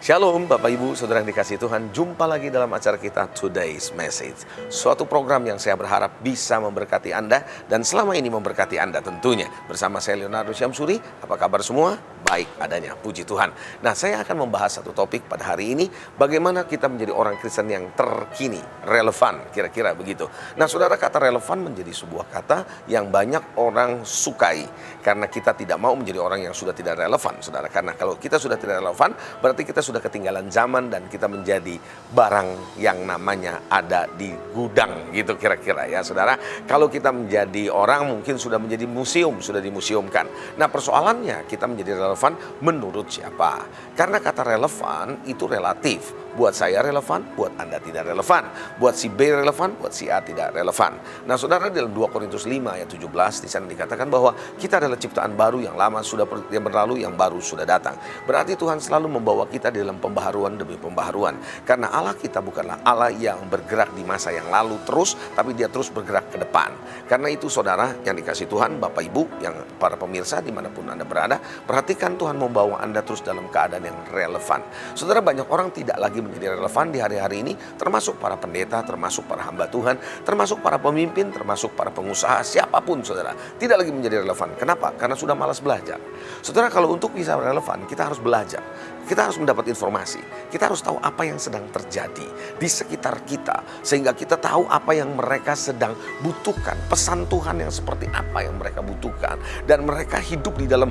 Shalom Bapak Ibu Saudara yang dikasihi Tuhan. Jumpa lagi dalam acara kita Today's Message. Suatu program yang saya berharap bisa memberkati Anda dan selama ini memberkati Anda tentunya. Bersama saya Leonardo Syamsuri. Apa kabar semua? Baik adanya, puji Tuhan. Nah, saya akan membahas satu topik pada hari ini. Bagaimana kita menjadi orang Kristen yang terkini, relevan, kira-kira begitu. Nah, saudara, kata relevan menjadi sebuah kata yang banyak orang sukai. Karena kita tidak mau menjadi orang yang sudah tidak relevan, saudara. Karena kalau kita sudah tidak relevan, berarti kita sudah ketinggalan zaman dan kita menjadi barang yang namanya ada di gudang, gitu kira-kira ya, saudara. Kalau kita menjadi orang mungkin sudah menjadi museum, sudah dimuseumkan. Nah, persoalannya kita menjadi relevan menurut siapa? Karena kata relevan itu relatif. Buat saya relevan, buat Anda tidak relevan. Buat si B relevan, buat si A tidak relevan. Nah, saudara, dalam 2 Korintus 5 ayat 17 di sana dikatakan bahwa kita adalah ciptaan baru, yang lama sudah berlalu, yang baru sudah datang. Berarti Tuhan selalu membawa kita di dalam pembaharuan demi pembaharuan. Karena Allah kita bukanlah Allah yang bergerak di masa yang lalu terus, tapi Dia terus bergerak ke depan. Karena itu, saudara yang dikasihi Tuhan, Bapak Ibu, yang para pemirsa dimanapun Anda berada, perhatikan Tuhan membawa Anda terus dalam keadaan yang relevan. Saudara, banyak orang tidak lagi menjadi relevan di hari-hari ini, termasuk para pendeta, termasuk para hamba Tuhan, termasuk para pemimpin, termasuk para pengusaha, siapapun, saudara, tidak lagi menjadi relevan. Kenapa? Karena sudah malas belajar. Saudara, kalau untuk bisa relevan, kita harus belajar. Kita harus mendapat informasi. Kita harus tahu apa yang sedang terjadi di sekitar kita, sehingga kita tahu apa yang mereka sedang butuhkan, pesan Tuhan yang seperti apa yang mereka butuhkan, dan mereka hidup di dalam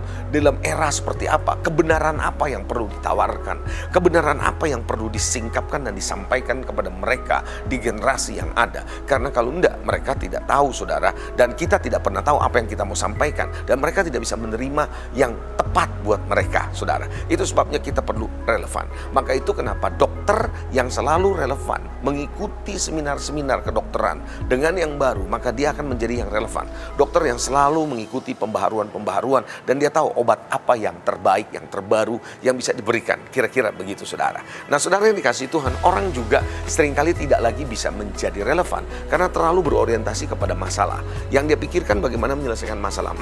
era seperti apa, kebenaran apa yang perlu ditawarkan, kebenaran apa yang perlu disingkapkan dan disampaikan kepada mereka di generasi yang ada. Karena kalau enggak, mereka tidak tahu, saudara, dan kita tidak pernah tahu apa yang kita mau sampaikan, dan mereka tidak bisa menerima yang tepat buat mereka, saudara. Itu sebabnya kita perlu relevan. Maka itu kenapa dokter yang selalu relevan mengikuti seminar-seminar kedokteran dengan yang baru, maka dia akan menjadi yang relevan. Dokter yang selalu mengikuti pembaharuan-pembaharuan dan dia tahu obat apa yang terbaik, yang terbaru yang bisa diberikan. Kira-kira begitu, saudara. Nah, saudara yang dikasihi Tuhan, orang juga seringkali tidak lagi bisa menjadi relevan karena terlalu berorientasi kepada masalah. Yang dia pikirkan bagaimana menyelesaikan masalah.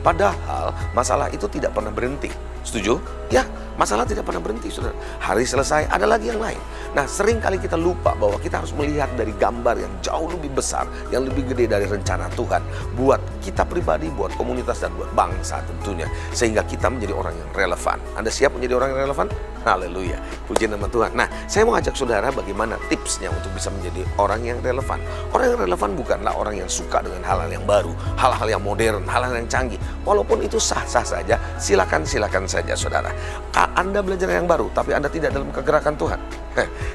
Padahal masalah itu tidak pernah berhenti. Setuju? Ya, masalah tidak pernah berhenti, saudara. Hari selesai, ada lagi yang lain. Nah, sering kali kita lupa bahwa kita harus melihat dari gambar yang jauh lebih besar, yang lebih gede dari rencana Tuhan buat kita pribadi, buat komunitas, dan buat bangsa tentunya. Sehingga kita menjadi orang yang relevan. Anda siap menjadi orang yang relevan? Haleluya, puji nama Tuhan. Nah, saya mau ajak saudara bagaimana tipsnya untuk bisa menjadi orang yang relevan. Orang yang relevan bukanlah orang yang suka dengan hal-hal yang baru, hal-hal yang modern, hal-hal yang canggih. Walaupun itu sah-sah saja, silakan saja, saudara. Anda belajar yang baru, tapi Anda tidak dalam kegerakan Tuhan.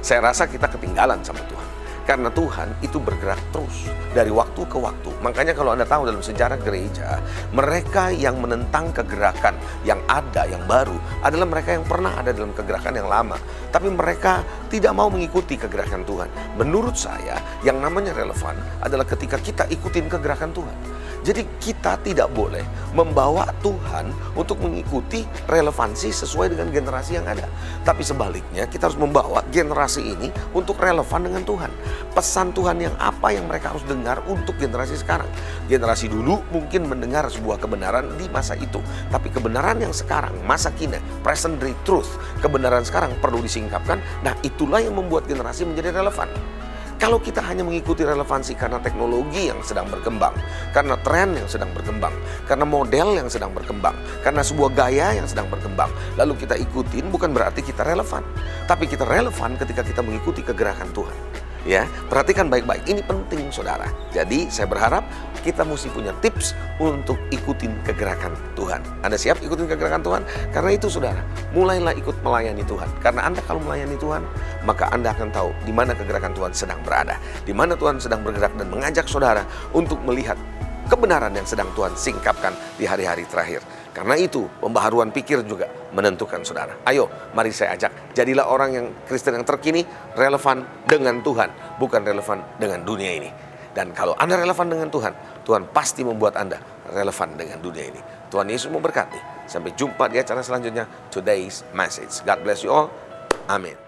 Saya rasa kita ketinggalan sama Tuhan. Karena Tuhan itu bergerak terus dari waktu ke waktu. Makanya kalau Anda tahu dalam sejarah gereja, mereka yang menentang kegerakan yang ada, yang baru, adalah mereka yang pernah ada dalam kegerakan yang lama. Tapi mereka tidak mau mengikuti kegerakan Tuhan. Menurut saya, yang namanya relevan adalah ketika kita ikutin kegerakan Tuhan. Jadi kita tidak boleh membawa Tuhan untuk mengikuti relevansi sesuai dengan generasi yang ada. Tapi sebaliknya, kita harus membawa generasi ini untuk relevan dengan Tuhan. Pesan Tuhan yang apa yang mereka harus dengar untuk generasi sekarang. Generasi dulu mungkin mendengar sebuah kebenaran di masa itu. Tapi kebenaran yang sekarang, masa kini, present day truth, kebenaran sekarang perlu disingkapkan. Nah, itulah yang membuat generasi menjadi relevan. Kalau kita hanya mengikuti relevansi karena teknologi yang sedang berkembang, karena tren yang sedang berkembang, karena model yang sedang berkembang, karena sebuah gaya yang sedang berkembang, lalu kita ikutin, bukan berarti kita relevan. Tapi kita relevan ketika kita mengikuti kegerakan Tuhan. Ya, perhatikan baik-baik. Ini penting, saudara. Jadi saya berharap kita mesti punya tips untuk ikutin kegerakan Tuhan. Anda siap ikutin kegerakan Tuhan? Karena itu, saudara, mulailah ikut melayani Tuhan. Karena Anda kalau melayani Tuhan, maka Anda akan tahu di mana kegerakan Tuhan sedang berada, di mana Tuhan sedang bergerak, dan mengajak saudara untuk melihat kebenaran yang sedang Tuhan singkapkan di hari-hari terakhir. Karena itu, pembaharuan pikir juga menentukan, saudara. Ayo, mari saya ajak, jadilah orang yang Kristen yang terkini, relevan dengan Tuhan, bukan relevan dengan dunia ini. Dan kalau Anda relevan dengan Tuhan, Tuhan pasti membuat Anda relevan dengan dunia ini. Tuhan Yesus memberkati. Sampai jumpa di acara selanjutnya, Today's Message. God bless you all. Amin.